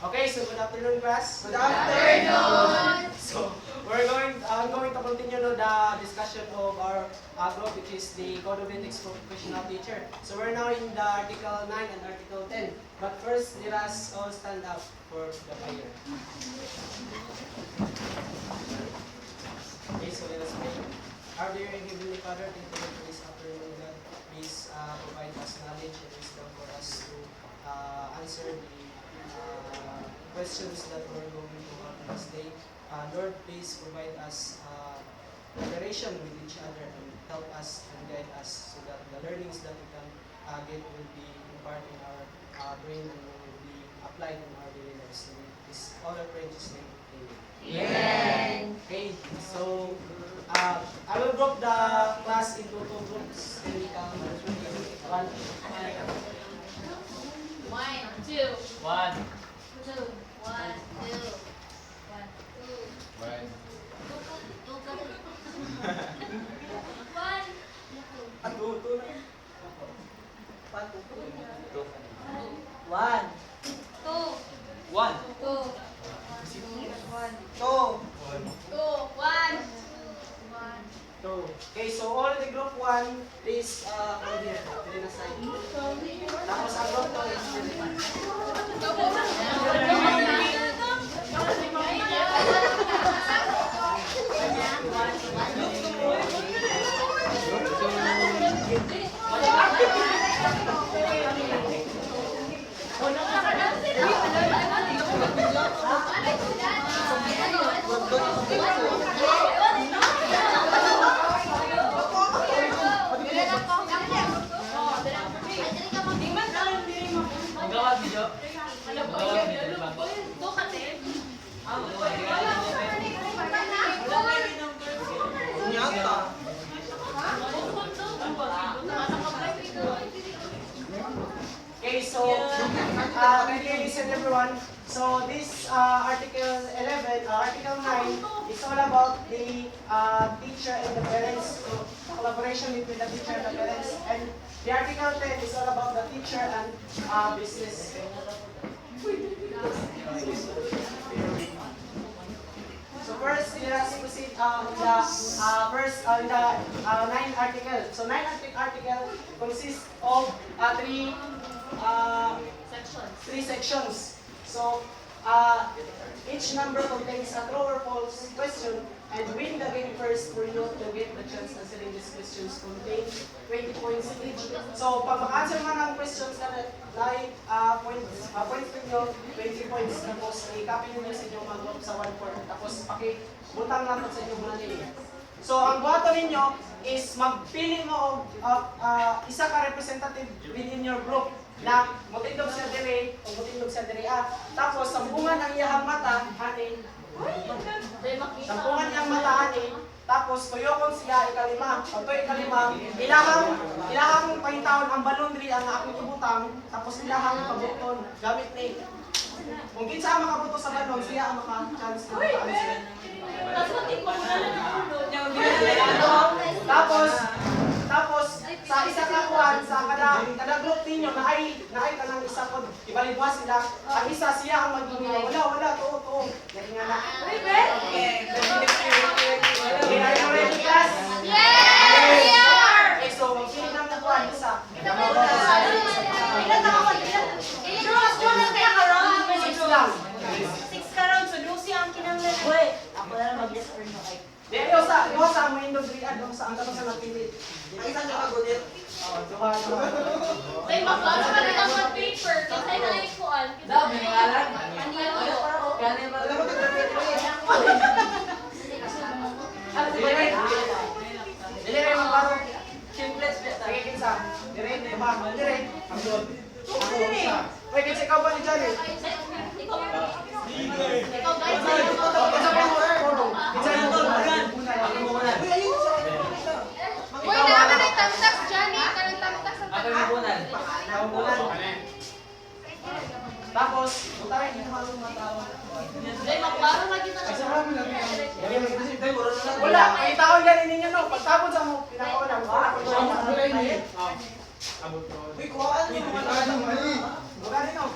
Okay, so good afternoon, class. Good afternoon. So I'm going to continue the discussion of our group, which is the Code of Ethics for Professional Teacher. So we're now in the Article 9 and Article 10. But first, let us all stand up for the prayer. Okay, so let us pray. Our dear and Heavenly Father, thank you for this afternoon, God. Please provide us knowledge and wisdom for us to answer the questions that we're going to have this day. Lord, please provide us cooperation with each other and help us and guide us so that the learnings that we can get will be imparted in our brain and will be applied in our daily lives. And this all our prayer in Jesus' name. Amen. Okay, so I will group the class into two groups. And we can one. 1, 2. 1. 2. 1, 2. 1, 2. 2. Okay, so all the group 1, please come here. Pili na side. Tapos ang group 2 is dito. Magawag video. Magawag video, di ba? Okay, so can you listen everyone? So this Article 11, Article 9 is all about the teacher and the parents, so collaboration between the teacher and the parents. And the Article 10 is all about the teacher and business. So first, let us proceed in the 9th article. So 9th article consists of three sections. So each number contains a true or false question, and win the game first for you to get the chance answering these questions contain 20 points each. So pag maka-answer mo ng questions na points ninyo, 20 points. Tapos i-copy nyo sa inyong mga group sa 1-4. Tapos pakibutang natin sa inyong mga name. So ang buhato ninyo is magpili mo isa ka representative within your group na mutindog siya dire o mutindog siya dire. Tapos sampungan ang iyahang mata anin. Sampungan ang mata anin. Tapos tuyokon siya ikalima. O to ikalima, ilahang pahintawon ang balon diri ang akong ibutang. Tapos ilahang pabuton gamit ni. Kung kinsa ang makabuto sa balon, siya ang maka-chance na maka-answer. Tapos sa isa ka kuan sa kada group ninyo na ay kanang isa pod ibalibwa sila ang isa siya ang magiging wala to dali nga na okay are you ready class? Yes! Okay, so magpili ng kuan isa Deo sa mo indog riad sa ang tanong sa napili. Ay, isang nakagunit. Duha. Ay, maklaro ka rin ang mga paper. Kasi na yung kuan. Dami ngalan. Alam mo, nag-repeat mo eh. Dili mo baro. Simplest bit. Sige kinsa. Dire ba? Dire. Ang dot. Ako sa. Wait, kinsa ikaw ba ni Johnny? Ikaw guys. Uy, naman na yung tamtak, Johnny. Kanang tamtak sa Ako yung bunan. Tapos, utahin niyo halong matawa. Ay, maklaro lagi na siya. Wala, ay taon ganin ninyo no. Pagtapon sa mo, pinakaon lang. Wala ko siya. Uy, kuhaan mo. Bukanin no.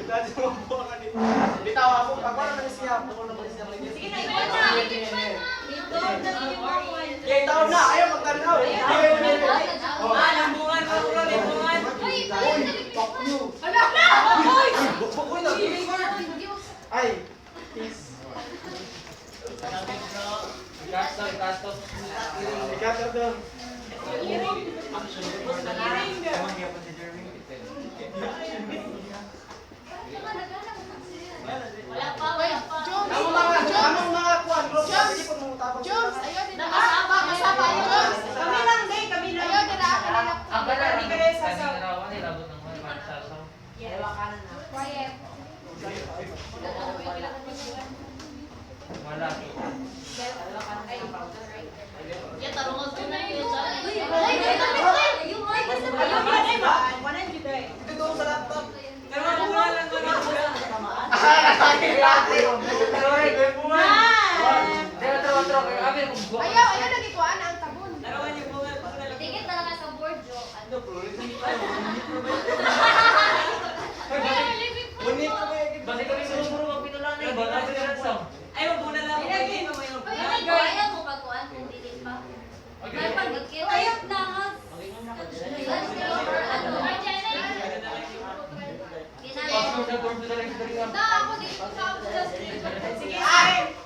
Dati mo po ka dito. Bitaw ako. Ako naman siya. Ako naman siya. Sige na, ikaw na. Ito, Kaya tawag na. Ayaw magtanaw. Lambungan, bro, lambungan. Fuck you. Bukoy na. Ay. Peace. Ikasto. Ikat na doon. Wala pa, wala pa. Among mga kuwan, bro. Hindi po mo tapos. Kasama yun. Kami lang, day, kami lang. Ang ganda Hindi kayo sasaw. Kaning rawan, nilabot ng mga sasaw. Quiet. Wala. Ya, tarungan ko na yun. Dito doon sa laptop. Lambungan lang, lambungan. Ayaw nagikuan ang tabon. Larawan yung bunga, bunga lang. Tingin talaga sa board, Jo. Bunit ko ba yung Basi kami sumuro magpitulan na. Bata ko yung ransam. Ay, mabuna lang. Ay, mamaya mo. Ayaw mo pagkuhan kung dili pa. May pagkikita. Ayaw na. Pasok na board na lang sa Na ako dito sa Sige, ay.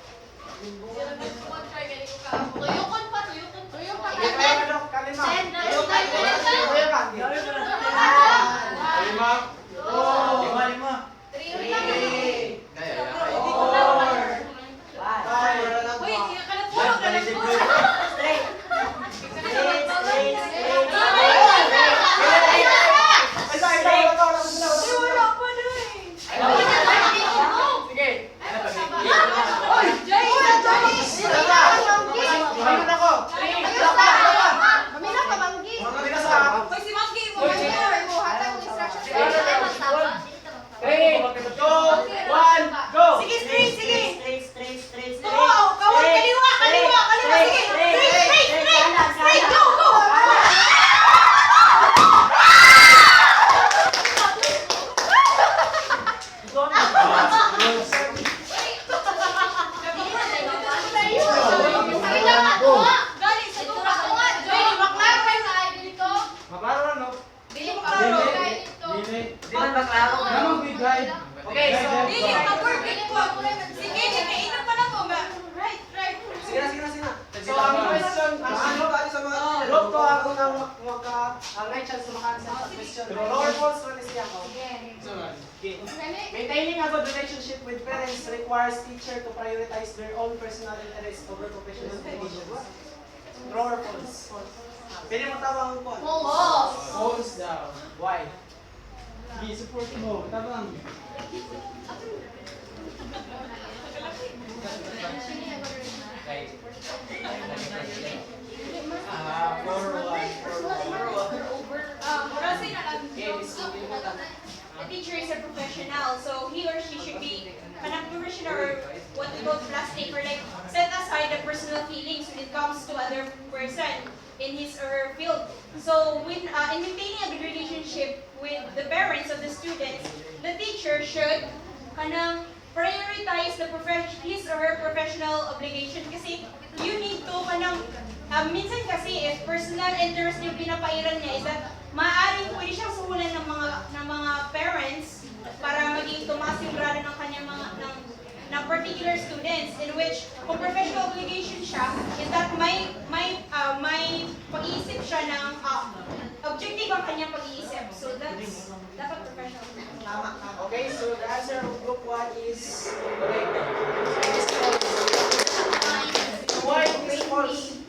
Tuyukon pa, tuyukon. Tuyukon pa. Kalima. Send na. Kalima. Lima. Uy, kalapulog na lang po. Straight. Wala pa na eh. Mamila ka manggi. Uy, si Monkey, Hatag mo instruction. Sige, straight, sige. Oo, kawal, kaliwa, kaliwa, kaliwa, sige. Straight, go, go. Galing sa tuwa. Joy, maklaro kayo sa ID ko. Dili mo klaro. Okay, so Dili, mag-work ko. Sige, kainan pa na to. Right. So, ang question, look to ako ng ang right chance to maka-answer sa question. Lower false one is siya ko. Maintaining a good relationship with parents requires teacher to prioritize their own personal interests over professional obligations. True or false? Pwede mo tawag ang false. False daw. Why? Support mo. Tabang. The teacher is a professional, so he or she should be kanang professional or what we call plastic or like set aside the personal feelings when it comes to other person in his or her field. So when in maintaining a good relationship with the parents of the students, the teacher should kanang prioritize his or her professional obligation kasi you need to kanang minsan kasi if personal interest yung pinapairan niya is that maaaring pwede siyang suhulan ng mga parents para maging tumaas yung grado ng kanyang ng particular students in which kung professional obligation siya is that may pag-iisip siya ng objective ang kanyang pag-iisip. So that's dapat professional. Tama. Okay, so the answer of group 1 is correct. Why is false?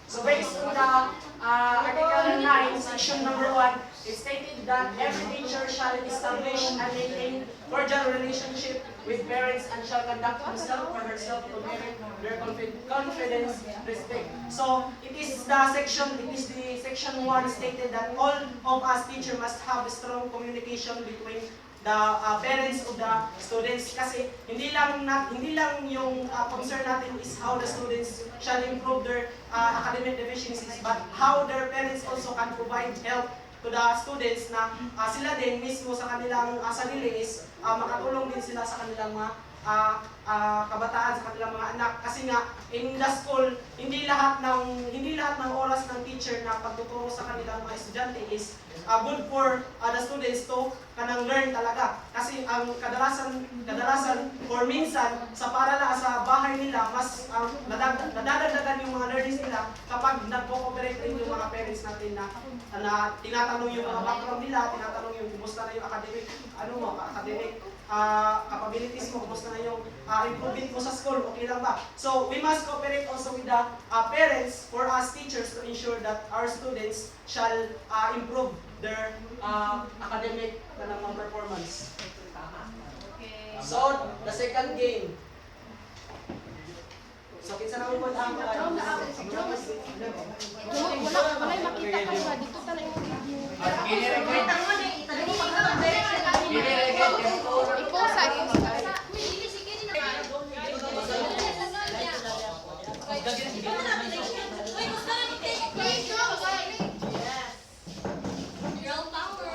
So based on the Article 9, Section number 1, it stated that every teacher shall establish and maintain cordial relationship with parents and shall conduct himself or herself to merit their confidence, respect. So it is the Section 1 stated that all of us teachers must have a strong communication between the parents of the students kasi hindi lang yung concern natin is how the students shall improve their academic deficiencies but how their parents also can provide help to the students na sila din mismo sa kanilang sarili is makatulong din sila sa kanilang mga kabataan, sa kanilang mga anak. Kasi nga in the school, hindi lahat ng oras ng teacher na pagtuturo sa kanilang mga estudyante is good for the students to kanang learn talaga. Kasi ang kadalasan or minsan sa paaralan sa bahay nila mas nadadagdagan yung mga learnings nila kapag nagko-cooperate rin yung mga parents natin na tinatanong yung mga background nila, tinatanong yung kumusta na yung academic capabilities mo, kumusta na yung improvement mo sa school, okay lang ba? So we must cooperate also with the parents for us teachers to ensure that our students shall improve their academic performance. So the second game. So kinsa na mo ang Wala makita ka ba dito ta lang yung video. Iposa Girl power.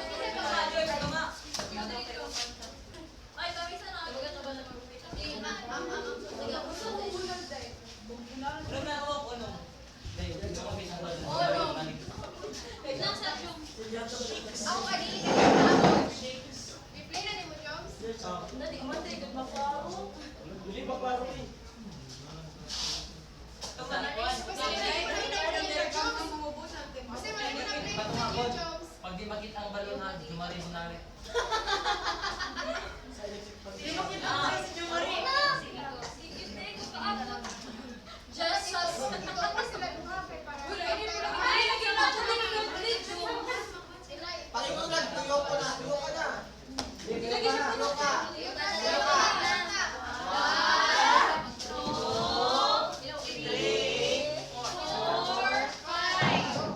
Ay, kami sa na. Ako kanina ka. I-play na ni mo, Joms. Dili pa klaro eh. Kasi wala mo na play mo, Joms. Pag di makita ang balon na, dumari mo na rin. Just Ikaw sila dumapit para. Pakikunan, tuyo ko na. Tuyo ka.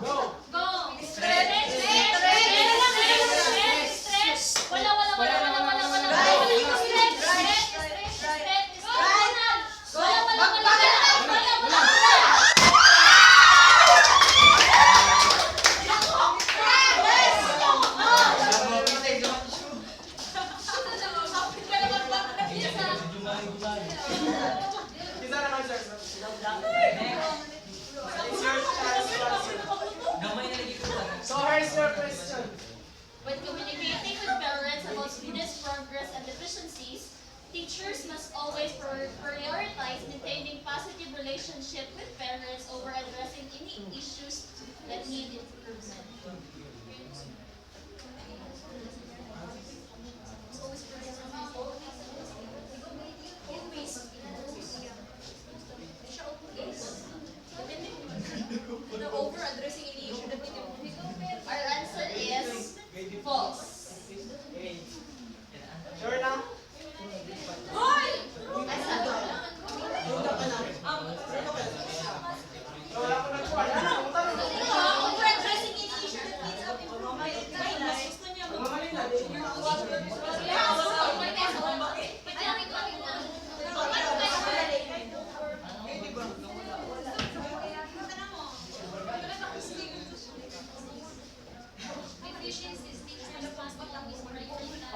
Go. Kinsa na man, sir? It's your chance to answer. Gamay na lagi ko lang. So here's your question. When communicating with parents about students' progress and deficiencies, teachers must always prioritize maintaining positive relationship with parents over addressing any issues that need improvement. Over-addressing any issue that need improvement. Our answer is false. Okay. Sure na? So wala ko nagkuha. Ano? Over-addressing any issue that needs improvement. Gusto niya Mamali na din.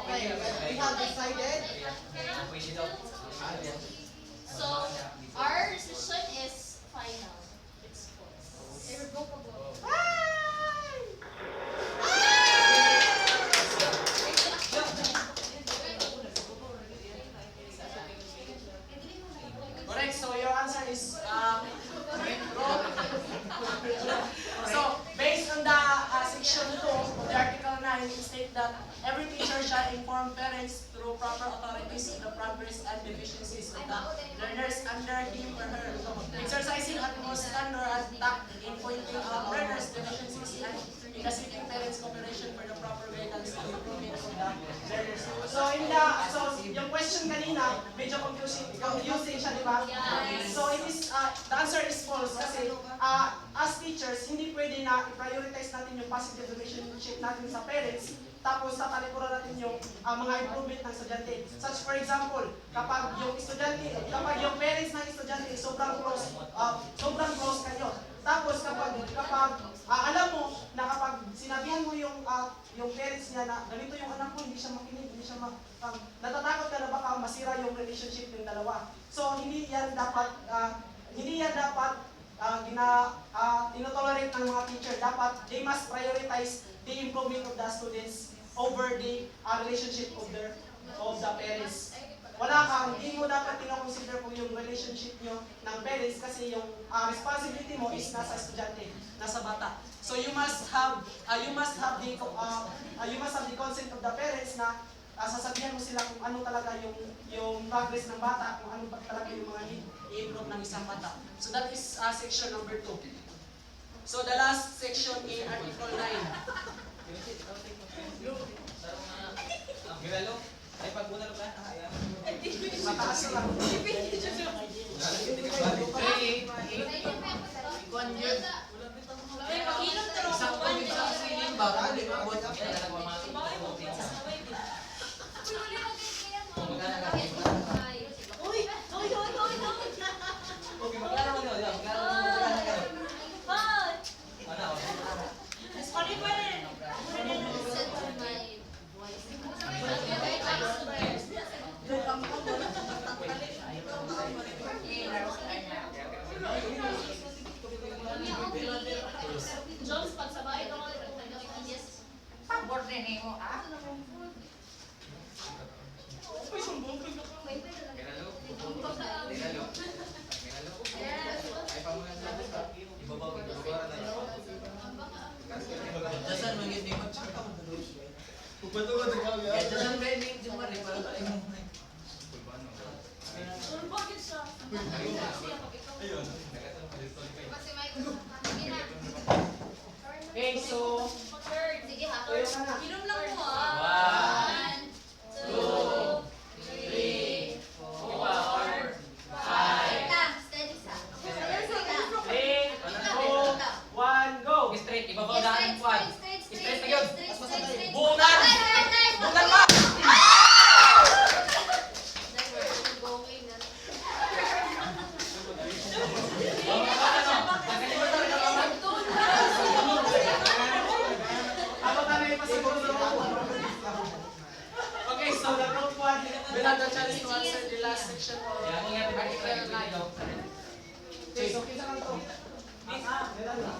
Okay, we have decided. So, our decision is final. It's false. Irrevocable. Correct. So your answer is wrong. So based on the section 2 of the Article 9, it states that every teacher shall inform parents through proper authorities of the progress and deficiencies of the learners under him or her, exercising utmost candor and tact in pointing out learners' deficiencies and seeking parents' cooperation for the proper guidance and improvement of the learners. So yung question kanina, medyo confusing siya, di ba? Yes. So it is the answer is false kasi as teachers, hindi pwede na i-prioritize natin yung positive relationship natin sa parents, tapos tatalikuran natin yung mga improvement ng estudyante. Such for example, kapag yung parents ng estudyante sobrang close kayo. Tapos kapag alam mo na kapag sinabihan mo yung parents niya na ganito yung anak ko, hindi siya makinig, natatakot ka na baka masira yung relationship ng dalawa. So hindi yan dapat tinotolerate ng mga teacher. Dapat they must prioritize the improvement of the students over the relationship of the parents. Hindi mo dapat tino-consider po yung relationship nyo ng parents kasi yung responsibility mo is nasa estudyante, nasa bata. So you must have the consent of the parents na sasabihan mo sila kung ano talaga yung progress ng bata, kung ano talaga yung mga need i-improve ng isang bata. So that is section number 2. So the last section in Article 9. Gilalo? Ay, pag muna lang ayan. Mataas lang. Isang COVID sa silin ba? Hindi mo abot. Kaya nagwa mga okay, magkano mo yun? Magkano mo yun? Jones, pagsabay ko Pabor din mo, ah? Dasan mangit ni mo. Dasan ba ni Jumari para tayo mo. bakit siya? Kasi may sige na. Okay, so Sige ha. tuyo ka na. Inom lang mo One, 1, 2, 2, 3, 4, 5. lang. Steady sa. 3, 2, 1, go! Straight, ibabaw daan ng quad. Straight na yun. Straight. Bungan! Bungan pa! Okay, so the group 1 will have the chance to answer the last section of Kaya kung yan, Article 9. Okay, so kita lang to. Meron na.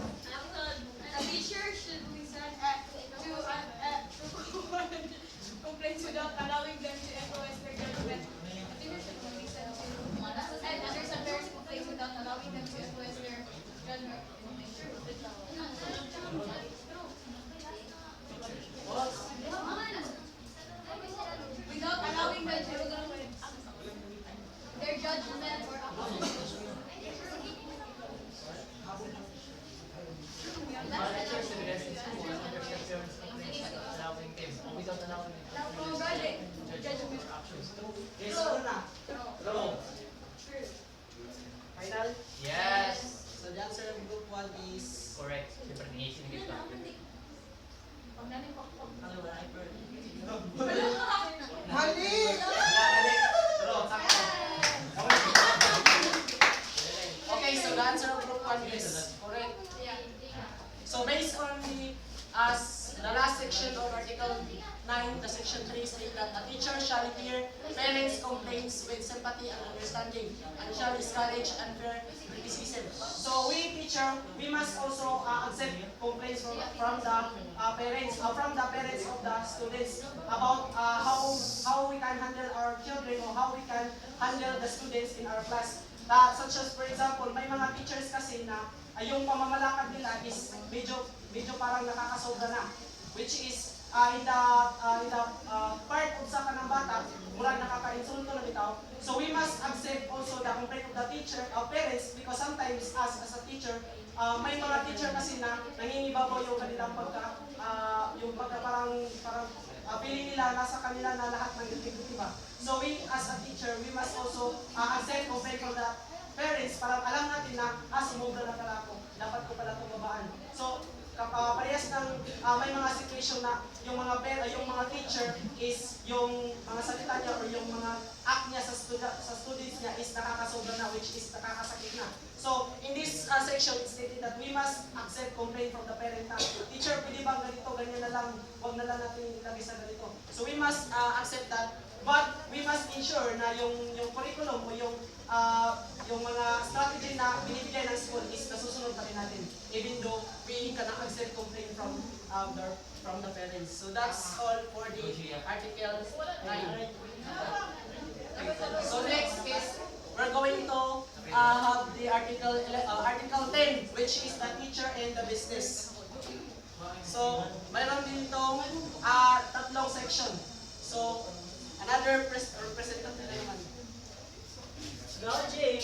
A teacher should listen to complaints without allowing them to influence their judgment. A teacher should listen to and understand parents' complaints without allowing them to influence their judgment. Without allowing them to influence their judgment or Okay, so ano na? True. Final? Yes. So the answer of group 1 is Correct. Siyempre, sinigit ka. Mali! True, sakto. Okay, so the answer of group 1 is correct. So based on the last section of Article 9, the section 3 states that a teacher shall hear parents' complaints with sympathy and understanding and shall discourage unfair criticism. So we teacher, we must also accept complaints from the parents of the students about how we can handle our children or how we can handle the students in our class. Such as for example, may mga teachers kasi na yung pamamalakad nila is medyo parang nakakasobra na, which is in the part of sa kanang bata, murag nakaka-insulto na bitaw. So we must accept also the complaint of the teacher, parents, because sometimes us as a teacher, may mga teacher kasi na nangingibabaw yung kanilang parang feeling nila nasa kanila na lahat ng diba? So we as a teacher, we must also accept complaint from the parents para alam natin na sumobra na pala ako. dapat ko pala itong babaan. So, parehas ng may mga situation na yung mga teacher is yung mga salita niya or yung mga act niya sa students niya is nakakasobra na, which is nakakasakit na. So, in this section, it's stated that we must accept complaint from the parent na, teacher, pwede bang ganito, ganyan na lang, wag na lang natin ilagay sa ganito. So, we must accept that, but we must ensure na yung curriculum o yung mga strategy na binibigay ng school is nasusunod pa rin natin, even though we cannot accept complaint from the parents. So that's all for the Article 9. So next is we're going to have the Article 10, which is the teacher and the business. So mayroon din itong tatlong section. So another representative naman. Go, Jay!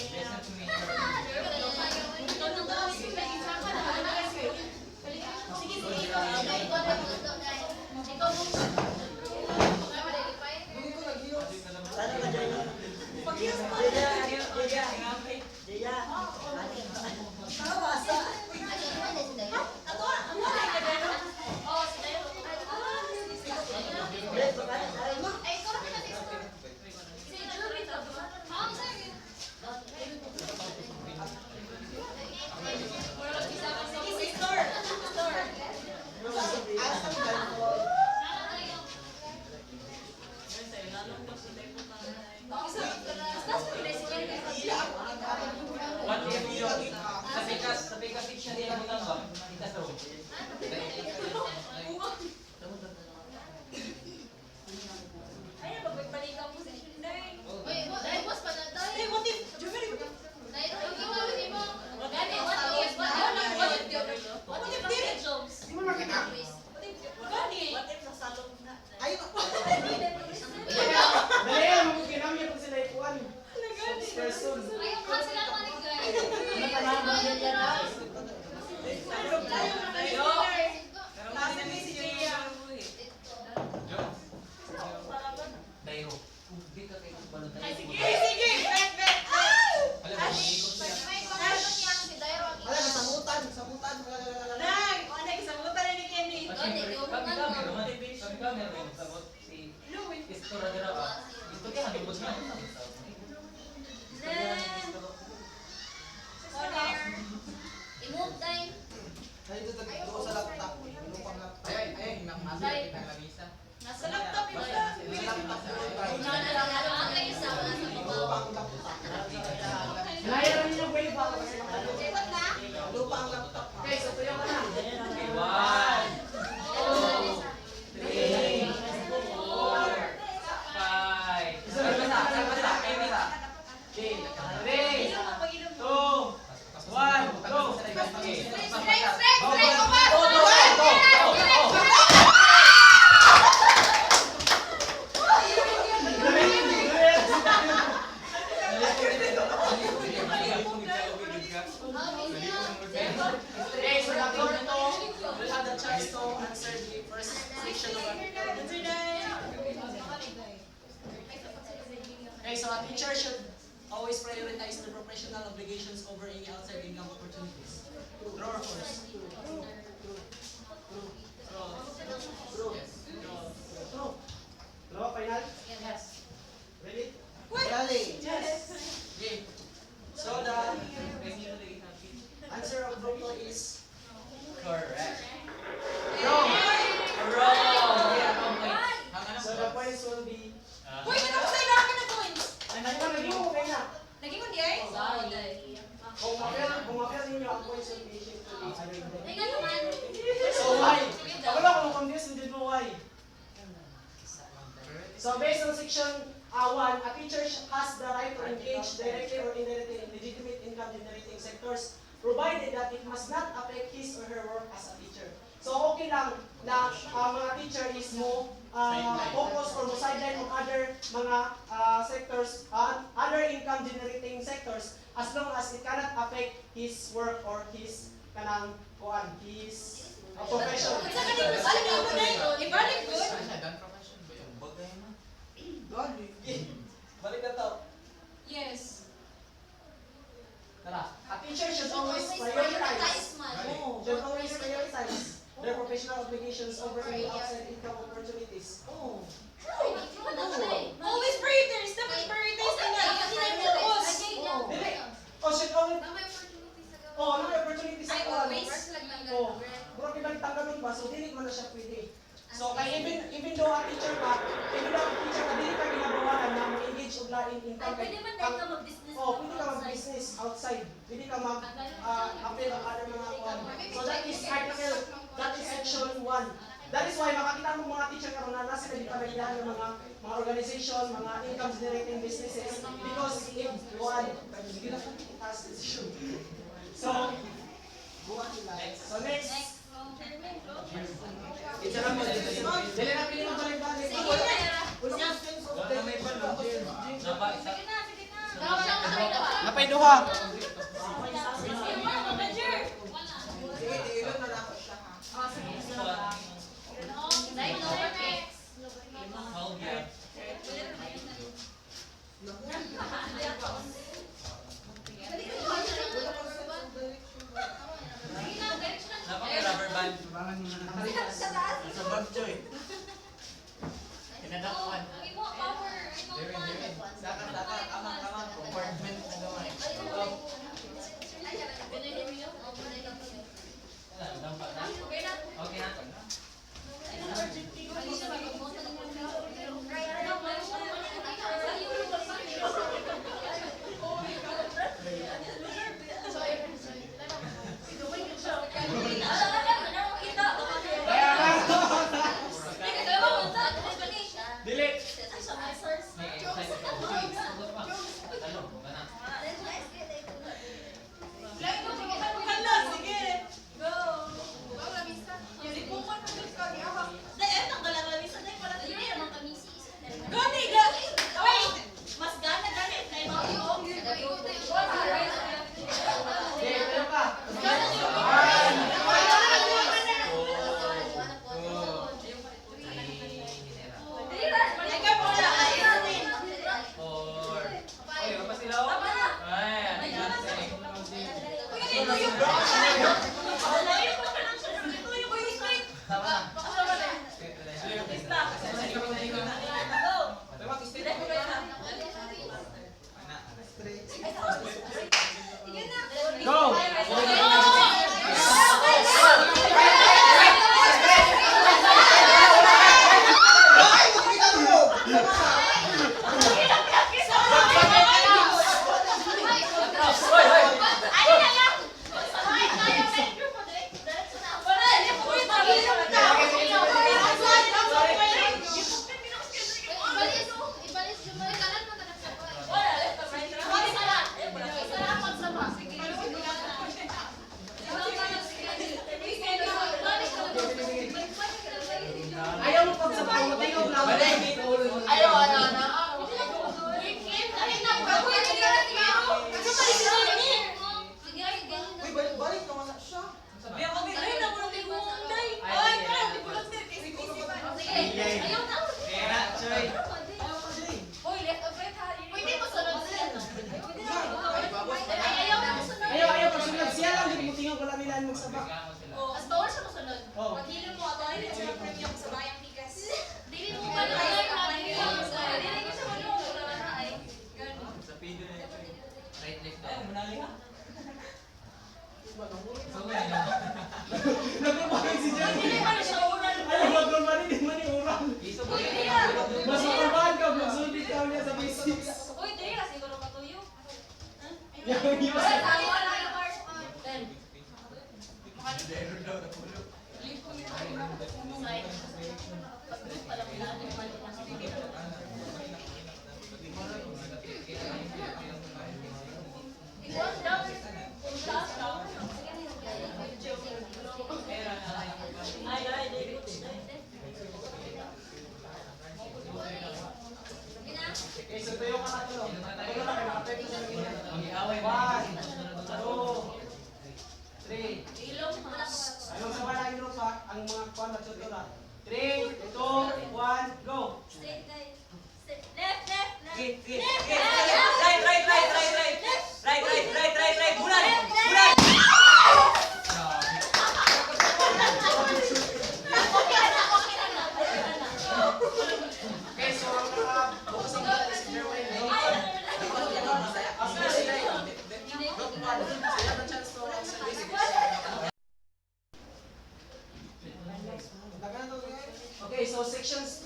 Sa pikas fiction niya mo lang ba? Pikas daw. Ay, pagbalikan mo sa Shinday. Dahil magkinam niya kung sila ikuan. Person. Dayo. Di ka kay balon tayo. Wala, sabutan. Nay, o nay, sabutan na ni Kenny. Kami meron sabot si Istora dira ba? Ito kaya hanipot na. I-move time. Dito sa laptop. Lupang laptop. Nasa laptop yun na. Lupang laptop. Layaran niyo pwede ba? Lupang laptop. Okay, so tuyo ka na. 1 2 3 4 5. Sa basa. Okay, 3 2 1 go. Okay, so after ito, we'll have the chance to answer the first section of our Okay, so a teacher should always prioritize the professional obligations over any outside income opportunities. True or false? True. True, final? Yes. Ready? Dali. Okay. So the answer of Bruto is Correct. wrong. Wrong. So the points will be Uy, ano ko sa'yo na na coins? naging okay na. Naging kundi ay? Kung mapel ninyo ang points will be shifted to the other way. Ay, naman. So why? Wala kung confused, hindi mo why. So based on section 1, a teacher has the right to engage directly or indirectly in legitimate income generating sectors, provided that it must not affect his or her work as a teacher. So okay lang na mga teacher is mo focus or mo sideline ng other mga sectors, other income generating sectors, as long as it cannot affect his work or his kanang his profession. Sa kanil mo sa'yo mo na ibalik doon. Dali. Balik na to. Yes. Tara. A teacher should always prioritize though a teacher ka, even though a teacher ka, dili ka ginabawalan na mag-engage og lain in Ay, pwede man tayo ka mag-business. Oh, pwede ka mag-business outside. Pwede ka mag-apply ng other mga kuwan. So that is article, that is section 1. That is why makakita mo mga teacher karon na nasa nagpapalitan ng mga organization, mga income generating businesses because in one, hindi na taas decision. So, next. It's a number. Dili na pili magbalik-balik. Napay duha. Rubber band. Sa bag, Joy. Kinadakpan. Dakat, amang, compartment na gamay. Okay na. Dili. Mas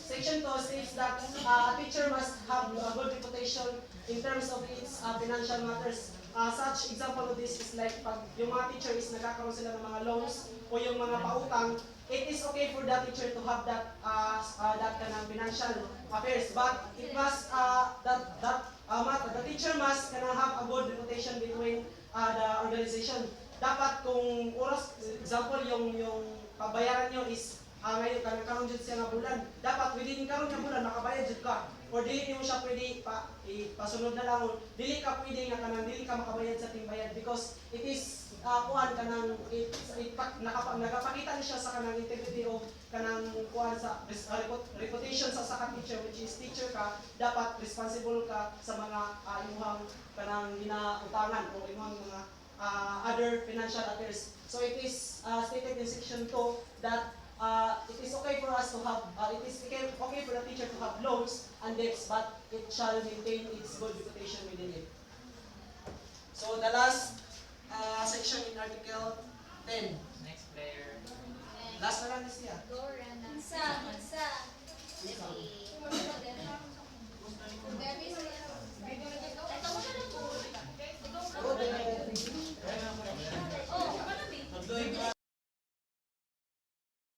Section 2 states that a teacher must have a good reputation in terms of its financial matters. Such example of this is like pag yung mga teacher is nagkakaroon sila ng mga loans o yung mga pautang, it is okay for the teacher to have that kind of financial affairs, but it must the teacher must have a good reputation between the organization. Dapat kung oras, example yung pabayaran nyo is ngayon karon jud siya nga bulan, dapat within karon nga bulan makabayad jud ka, or dili nimo siya pwede pasunod na lang, dili ka pwede nga kanang dili ka makabayad sa timbayad, because it is kuan kanang nagapakita ni siya sa kanang integrity o kanang kuan sa reputation sa teacher, which is teacher ka, dapat responsible ka sa mga imong kanang ginautangan o imong mga other financial affairs. So it is stated in section 2 that it is okay for us to have, it is okay for the teacher to have loans and debts, but it shall maintain its good reputation within it. So the last section in Article 10. Next player. Last na lang is niya. Go, Rana. Isa.